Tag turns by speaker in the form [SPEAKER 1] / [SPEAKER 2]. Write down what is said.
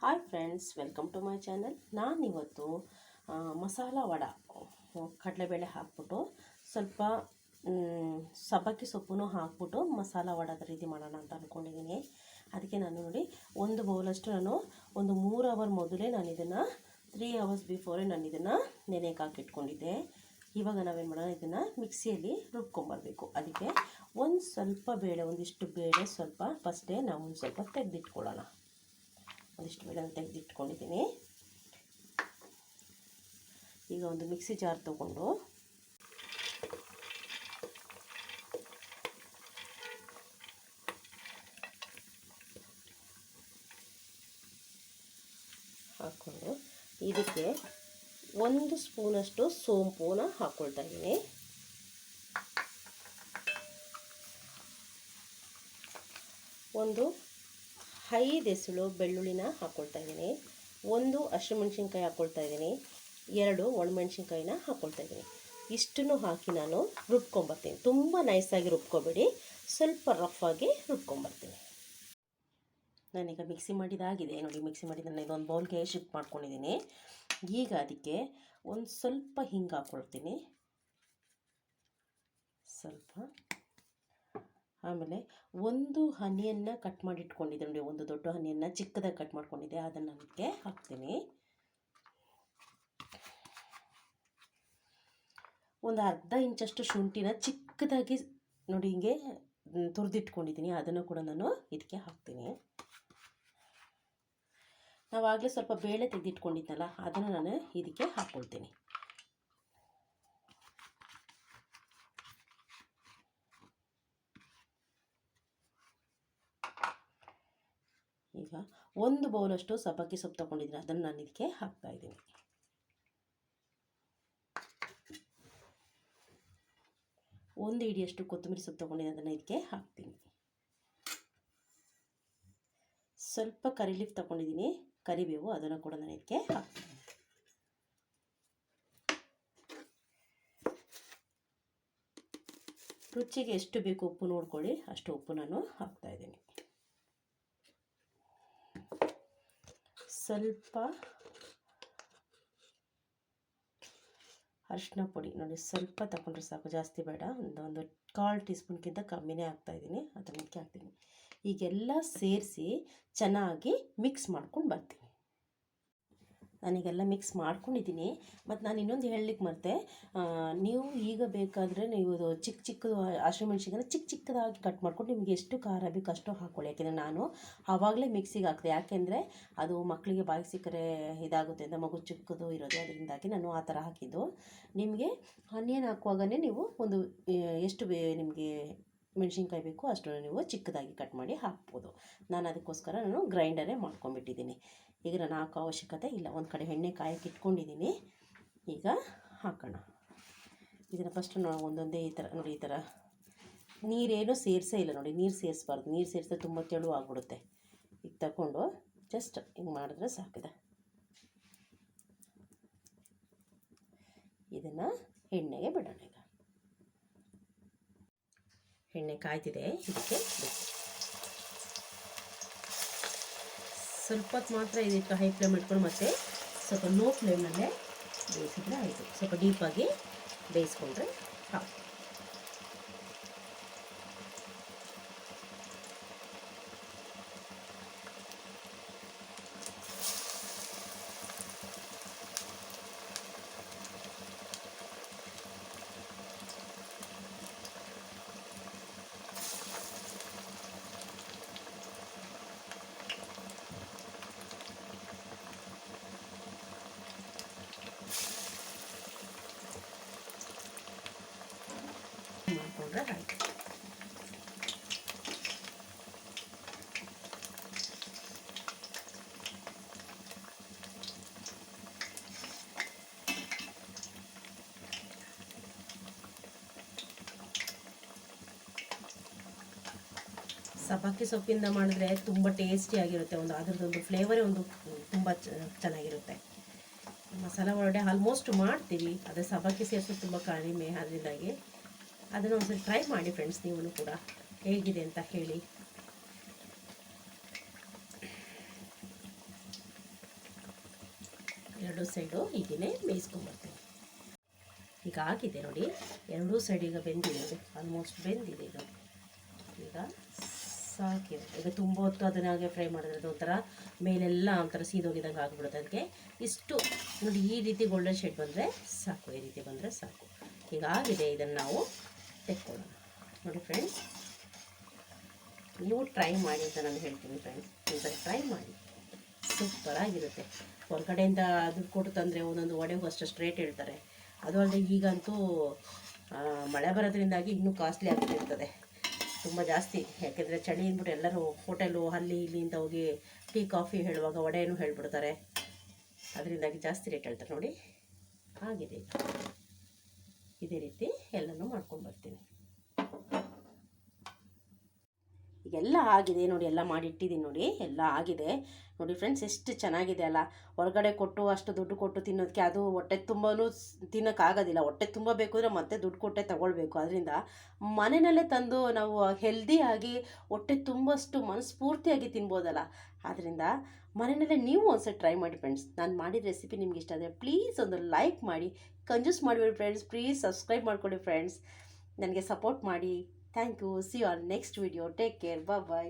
[SPEAKER 1] Hi friends, welcome to my channel. ನಾನಿವತ್ತು ಮಸಾಲ ವಡ ಕಡಲೆಬೇಳೆ ಹಾಕ್ಬಿಟ್ಟು ಸ್ವಲ್ಪ ಸಬ್ಬಕ್ಕಿ ಸೊಪ್ಪು ಹಾಕ್ಬಿಟ್ಟು ಮಸಾಲ ವಡದ ರೀತಿ ಮಾಡೋಣ ಅಂತ ಅಂದ್ಕೊಂಡಿದ್ದೀನಿ. ಅದಕ್ಕೆ ನಾನು ನೋಡಿ ಒಂದು ಬೌಲಷ್ಟು ನಾನು ಒಂದು 3 ಅವರ್ ಮೊದಲೇ ನಾನು ಇದನ್ನು 3 ಅವರ್ಸ್ ಬಿಫೋರೇ ನಾನು ಇದನ್ನು ನೆನೆಗೆ ಹಾಕಿಟ್ಕೊಂಡಿದ್ದೆ. ಇವಾಗ ನಾವೇನು ಮಾಡೋಣ, ಇದನ್ನು ಮಿಕ್ಸಿಯಲ್ಲಿ ರುಬ್ಕೊಂಬರ್ಬೇಕು. ಅದಕ್ಕೆ ಒಂದಿಷ್ಟು ಬೇಳೆ ಸ್ವಲ್ಪ ಫಸ್ಟೇ ನಾವು ಒಂದು ಸ್ವಲ್ಪ ತೆಗೆದಿಟ್ಕೊಳ್ಳೋಣ. ಒಂದಿಷ್ಟು ಬೇಳೆ ತೆಗೆದಿಟ್ಕೊಂಡಿದ್ದೀನಿ. ಈಗ ಒಂದು ಮಿಕ್ಸಿ ಜಾರ್ ತಗೊಂಡು ಹಾಕ್ಕೊಂಡು ಇದಕ್ಕೆ 1 ಸ್ಪೂನಷ್ಟು ಸೋಂಪುನ ಹಾಕ್ಕೊಳ್ತಾ ಇದ್ದೀನಿ. ಒಂದು 5 ಎಸಳು ಬೆಳ್ಳುಳ್ಳಿನ ಹಾಕ್ಕೊಳ್ತಾ ಇದ್ದೀನಿ. 1 ಹಸಿಮೆಣ್ಸಿನ್ಕಾಯಿ ಹಾಕ್ಕೊಳ್ತಾ ಇದ್ದೀನಿ. 2 ಒಣಮೆಣ್ಸಿನ್ಕಾಯಿನ ಹಾಕ್ಕೊಳ್ತಾ ಇದ್ದೀನಿ. ಇಷ್ಟನ್ನು ಹಾಕಿ ನಾನು ರುಬ್ಕೊಂಬರ್ತೀನಿ. ತುಂಬ ನೈಸಾಗಿ ರುಬ್ಕೊಬೇಡಿ, ಸ್ವಲ್ಪ ರಫಾಗಿ ರುಬ್ಕೊಂಬರ್ತೀನಿ. ನಾನೀಗ ಮಿಕ್ಸಿ ಮಾಡಿದಾಗಿದೆ ನೋಡಿ. ಮಿಕ್ಸಿ ಮಾಡಿದ ಇದೊಂದು ಬೌಲ್ಗೆ ಶಿಫ್ಟ್ ಮಾಡ್ಕೊಂಡಿದ್ದೀನಿ. ಈಗ ಅದಕ್ಕೆ ಒಂದು ಸ್ವಲ್ಪ ಹಿಂಗೆ ಹಾಕ್ಕೊಳ್ತೀನಿ, ಸ್ವಲ್ಪ. ಆಮೇಲೆ ಒಂದು ಹನಿಯನ್ನು ಕಟ್ ಮಾಡಿ ಇಟ್ಕೊಂಡಿದ್ದೆ ನೋಡಿ, ಒಂದು ದೊಡ್ಡ ಹನಿಯನ್ನು ಚಿಕ್ಕದಾಗಿ ಕಟ್ ಮಾಡ್ಕೊಂಡಿದ್ದೆ, ಅದನ್ನು ಅದಕ್ಕೆ ಹಾಕ್ತೀನಿ. ಒಂದು ಅರ್ಧ ಇಂಚಷ್ಟು ಶುಂಠಿನ ಚಿಕ್ಕದಾಗಿ ನೋಡಿ ಹಿಂಗೆ ತುರಿದಿಟ್ಕೊಂಡಿದ್ದೀನಿ, ಅದನ್ನು ಕೂಡ ನಾನು ಇದಕ್ಕೆ ಹಾಕ್ತೀನಿ. ನಾವಾಗಲೇ ಸ್ವಲ್ಪ ಬೇಳೆ ತೆಗೆದಿಟ್ಕೊಂಡಿದ್ನಲ್ಲ, ಅದನ್ನು ನಾನು ಇದಕ್ಕೆ ಹಾಕ್ಕೊಳ್ತೀನಿ. ಈಗ 1 ಬೌಲಷ್ಟು ಸಬ್ಬಕ್ಕಿ ಸೊಪ್ಪು ತೊಗೊಂಡಿದ್ದೀನಿ, ಅದನ್ನು ನಾನು ಇದಕ್ಕೆ ಹಾಕ್ತಾ ಇದ್ದೀನಿ. ಒಂದು ಹಿಡಿಯಷ್ಟು ಕೊತ್ತಂಬರಿ ಸೊಪ್ಪು ತೊಗೊಂಡಿದ್ದೀನಿ, ಅದನ್ನು ಇದಕ್ಕೆ ಹಾಕ್ತೀನಿ. ಸ್ವಲ್ಪ ಕರಿ ಲೀಫ್ ತೊಗೊಂಡಿದ್ದೀನಿ, ಕರಿಬೇವು, ಅದನ್ನು ಕೂಡ ನಾನು ಇದಕ್ಕೆ ಹಾಕ್ತೀನಿ. ರುಚಿಗೆ ಎಷ್ಟು ಬೇಕು ಉಪ್ಪು ನೋಡ್ಕೊಳ್ಳಿ, ಅಷ್ಟು ಉಪ್ಪು ನಾನು ಹಾಕ್ತಾ ಇದ್ದೀನಿ. ಸ್ವಲ್ಪ ಅರಿಶಿನ ಪುಡಿ ನೋಡಿ, ಸ್ವಲ್ಪ ತಗೊಂಡ್ರೆ ಸಾಕು, ಜಾಸ್ತಿ ಬೇಡ. ಒಂದು 1/4 ಟೀ ಸ್ಪೂನ್ಗಿಂತ ಕಮ್ಮಿನೇ ಹಾಕ್ತಾಯಿದ್ದೀನಿ, ಅದನ್ನು ಇದಕ್ಕೆ ಹಾಕ್ತೀನಿ. ಈಗೆಲ್ಲ ಸೇರಿಸಿ ಚೆನ್ನಾಗಿ ಮಿಕ್ಸ್ ಮಾಡ್ಕೊಂಡು ಬರ್ತೀನಿ. ನಾನೀಗೆಲ್ಲ ಮಿಕ್ಸ್ ಮಾಡ್ಕೊಂಡಿದ್ದೀನಿ. ಮತ್ತು ನಾನು ಇನ್ನೊಂದು ಹೇಳಲಿಕ್ಕೆ ಮರೆತೆ, ನೀವು ಈಗ ಬೇಕಾದರೆ ನೀವು ಚಿಕ್ಕದು ಹಸಿಮೆಣ್ಸಿನ್ಕಾಯಿನ ಚಿಕ್ಕದಾಗಿ ಕಟ್ ಮಾಡ್ಕೊಂಡು ನಿಮಗೆ ಎಷ್ಟು ಖಾರ ಬೇಕು ಅಷ್ಟು ಹಾಕ್ಕೊಳ್ಳಿ. ಯಾಕೆಂದರೆ ನಾನು ಆವಾಗಲೇ ಮಿಕ್ಸಿಗೆ ಹಾಕಿದೆ, ಯಾಕೆಂದರೆ ಅದು ಮಕ್ಕಳಿಗೆ ಬಾಯಿಗೆ ಸಿಕ್ಕರೆ ಇದಾಗುತ್ತೆ ಅಂತ, ಮಗು ಚಿಕ್ಕದು ಇರೋದು, ಅದರಿಂದಾಗಿ ನಾನು ಆ ಥರ ಹಾಕಿದ್ದು. ನಿಮಗೆ ಆನಿಯನ್ ಹಾಕುವಾಗಲೇ ನೀವು ಒಂದು ಎಷ್ಟು ನಿಮಗೆ ಮೆಣಸಿನ್ಕಾಯಿ ಬೇಕು ಅಷ್ಟು ನೀವು ಚಿಕ್ಕದಾಗಿ ಕಟ್ ಮಾಡಿ ಹಾಕ್ಬೋದು. ನಾನು ಅದಕ್ಕೋಸ್ಕರ ನಾನು ಗ್ರೈಂಡರೇ ಮಾಡ್ಕೊಂಬಿಟ್ಟಿದ್ದೀನಿ. ಈಗ ನಾನು ಹಾಕೋ ಅವಶ್ಯಕತೆ ಇಲ್ಲ. ಒಂದು ಕಡೆ ಎಣ್ಣೆ ಕಾಯಕ್ಕೆ ಇಟ್ಕೊಂಡಿದ್ದೀನಿ, ಈಗ ಹಾಕೋಣ. ಇದನ್ನು ಫಸ್ಟ್ ನಾವು ಒಂದೊಂದೇ ಈ ಥರ ನೋಡಿ, ಈ ಥರ ನೀರೇನು ಸೇರಿಸೇ ಇಲ್ಲ ನೋಡಿ, ನೀರು ಸೇರಿಸ್ಬಾರ್ದು. ನೀರು ಸೇರಿಸಿದ್ರೆ ತುಂಬ ತೆಳು ಆಗಿಬಿಡುತ್ತೆ. ಈಗ ತಗೊಂಡು ಜಸ್ಟ್ ಹಿಂಗೆ ಮಾಡಿದ್ರೆ ಸಾಕಿದೆ. ಇದನ್ನು ಎಣ್ಣೆಗೆ ಬಿಡೋಣ. ಈಗ ಎಣ್ಣೆ ಕಾಯ್ತಿದೆ, ಇದಕ್ಕೆ ಸ್ವಲ್ಪ ಹೊತ್ತು ಮಾತ್ರ ಇದಕ್ಕೆ ಹೈ ಫ್ಲೇಮ್ ಇಟ್ಕೊಂಡು ಮತ್ತೆ ಸ್ವಲ್ಪ ಲೋ ಫ್ಲೇಮಲ್ಲೇ ಬೇಯಿಸಿದ್ರೆ ಆಯಿತು. ಸ್ವಲ್ಪ ಡೀಪಾಗಿ ಬೇಯಿಸ್ಕೊಂಡ್ರೆ ಸಾಕು. ಮಾಡಿಕೊಂಡ್ರೆ ಆಯಿತು. ಸಬ್ಬಕ್ಕಿ ಸೊಪ್ಪಿಂದ ಮಾಡಿದ್ರೆ ತುಂಬ ಟೇಸ್ಟಿಯಾಗಿರುತ್ತೆ. ಅದರದ್ದೊಂದು ಫ್ಲೇವರೇ ತುಂಬ ಚೆನ್ನಾಗಿರುತ್ತೆ. ಮಸಾಲ ವಡೆ ಆಲ್ಮೋಸ್ಟ್ ಮಾಡ್ತೀವಿ, ಆದರೆ ಸಬ್ಬಕ್ಕಿ ಸೇರಿಸೋದು ತುಂಬ ಕಡಿಮೆ. ಅದರಿಂದಾಗಿ ಅದನ್ನು ಒಂದ್ಸರಿ ಟ್ರೈ ಮಾಡಿ ಫ್ರೆಂಡ್ಸ್, ನೀವು ಕೂಡ ಹೇಗಿದೆ ಅಂತ ಹೇಳಿ. ಎರಡು ಸೈಡು ಹೀಗೇ ಬೇಯಿಸ್ಕೊಂಬರ್ತೀನಿ. ಈಗ ಆಗಿದೆ ನೋಡಿ, ಎರಡೂ ಸೈಡ್ ಈಗ ಬೆಂದಿದೆ, ಆಲ್ಮೋಸ್ಟ್ ಬೆಂದಿದೆ. ಈಗ ಸಾಕಿದೆ. ಈಗ ತುಂಬ ಹೊತ್ತು ಅದನ್ನ ಹಾಗೆ ಫ್ರೈ ಮಾಡಿದ್ರೆ ಅದು ಒಂಥರ ಮೇಲೆಲ್ಲ ಒಂಥರ ಸೀದೋಗಿದಂಗೆ ಆಗಿಬಿಡುತ್ತೆ. ಅದಕ್ಕೆ ಇಷ್ಟು ನೋಡಿ, ಈ ರೀತಿ ಗೋಲ್ಡನ್ ಶೇಡ್ ಬಂದರೆ ಸಾಕು, ಈ ರೀತಿ ಬಂದರೆ ಸಾಕು. ಈಗ ಆಗಿದೆ, ಇದನ್ನು ನಾವು ತೆಕ್ಕೊಳ್ಳೋಣ. ನೋಡಿ ಫ್ರೆಂಡ್ಸ್, ನೀವು ಟ್ರೈ ಮಾಡಿ ಅಂತ ನಾನು ಹೇಳ್ತೀನಿ ಫ್ರೆಂಡ್ಸ್. ಒಂದ್ಸರಿ ಟ್ರೈ ಮಾಡಿ, ಸೂಪರಾಗಿರುತ್ತೆ. ಹೊರಗಡೆಯಿಂದ ದುಡ್ಡು ಕೊಟ್ಟು ತಂದರೆ ಒಂದೊಂದು ವಡೆಗೂ ಅಷ್ಟು ರೇಟ್ ಹೇಳ್ತಾರೆ. ಅದು ಅಲ್ಲದೆ ಈಗಂತೂ ಮಳೆ ಬರೋದ್ರಿಂದಾಗಿ ಇನ್ನೂ ಕಾಸ್ಟ್ಲಿ ಆಗ್ತಿರ್ತದೆ, ತುಂಬ ಜಾಸ್ತಿ. ಯಾಕೆಂದರೆ ಚಳಿ ಅಂದ್ಬಿಟ್ಟು ಎಲ್ಲರೂ ಹೋಟೆಲು ಅಲ್ಲಿ ಇಲ್ಲಿ ಅಂತ ಹೋಗಿ ಟೀ ಕಾಫಿ ಹೇಳುವಾಗ ವಡೆನೂ ಹೇಳ್ಬಿಡ್ತಾರೆ, ಅದರಿಂದಾಗಿ ಜಾಸ್ತಿ ರೇಟ್ ಹೇಳ್ತಾರೆ. ನೋಡಿ ಆಗಿದೆ. ಇದೇ ರೀತಿ ಎಲ್ಲನೂ ಮಾಡ್ಕೊಂಡು ಬರ್ತೀನಿ. ಈಗೆಲ್ಲ ಆಗಿದೆ ನೋಡಿ, ಎಲ್ಲ ಮಾಡಿಟ್ಟಿದ್ದೀನಿ ನೋಡಿ, ಎಲ್ಲ ಆಗಿದೆ ನೋಡಿ ಫ್ರೆಂಡ್ಸ್. ಎಷ್ಟು ಚೆನ್ನಾಗಿದೆ ಅಲ್ಲ. ಹೊರಗಡೆ ಕೊಟ್ಟು ಅಷ್ಟು ದುಡ್ಡು ಕೊಟ್ಟು ತಿನ್ನೋದಕ್ಕೆ ಅದು ಹೊಟ್ಟೆ ತುಂಬನೂ ತಿನ್ನೋಕ್ಕಾಗೋದಿಲ್ಲ. ಹೊಟ್ಟೆ ತುಂಬ ಬೇಕು ಅಂದರೆ ಮತ್ತೆ ದುಡ್ಡು ಕೊಟ್ಟೆ ತೊಗೊಳ್ಬೇಕು. ಅದರಿಂದ ಮನೆಯಲ್ಲೇ ತಂದು ನಾವು ಹೆಲ್ದಿಯಾಗಿ ಹೊಟ್ಟೆ ತುಂಬಷ್ಟು ಮನಸ್ಫೂರ್ತಿಯಾಗಿ ತಿನ್ಬೋದಲ್ಲ. ಆದ್ದರಿಂದ ಮನೆಯಲ್ಲೇ ನೀವು ಒಂದ್ಸಲ ಟ್ರೈ ಮಾಡಿ ಫ್ರೆಂಡ್ಸ್. ನಾನು ಮಾಡಿದ ರೆಸಿಪಿ ನಿಮ್ಗೆ ಇಷ್ಟ ಆದರೆ ಪ್ಲೀಸ್ ಒಂದು ಲೈಕ್ ಮಾಡಿ, ಕಂಜೂಸ್ ಮಾಡಿಬಿಡಿ ಫ್ರೆಂಡ್ಸ್. ಪ್ಲೀಸ್ ಸಬ್ಸ್ಕ್ರೈಬ್ ಮಾಡ್ಕೊಳ್ಳಿ ಫ್ರೆಂಡ್ಸ್, ನನಗೆ ಸಪೋರ್ಟ್ ಮಾಡಿ. Thank you. See you on next video. Take care. Bye bye.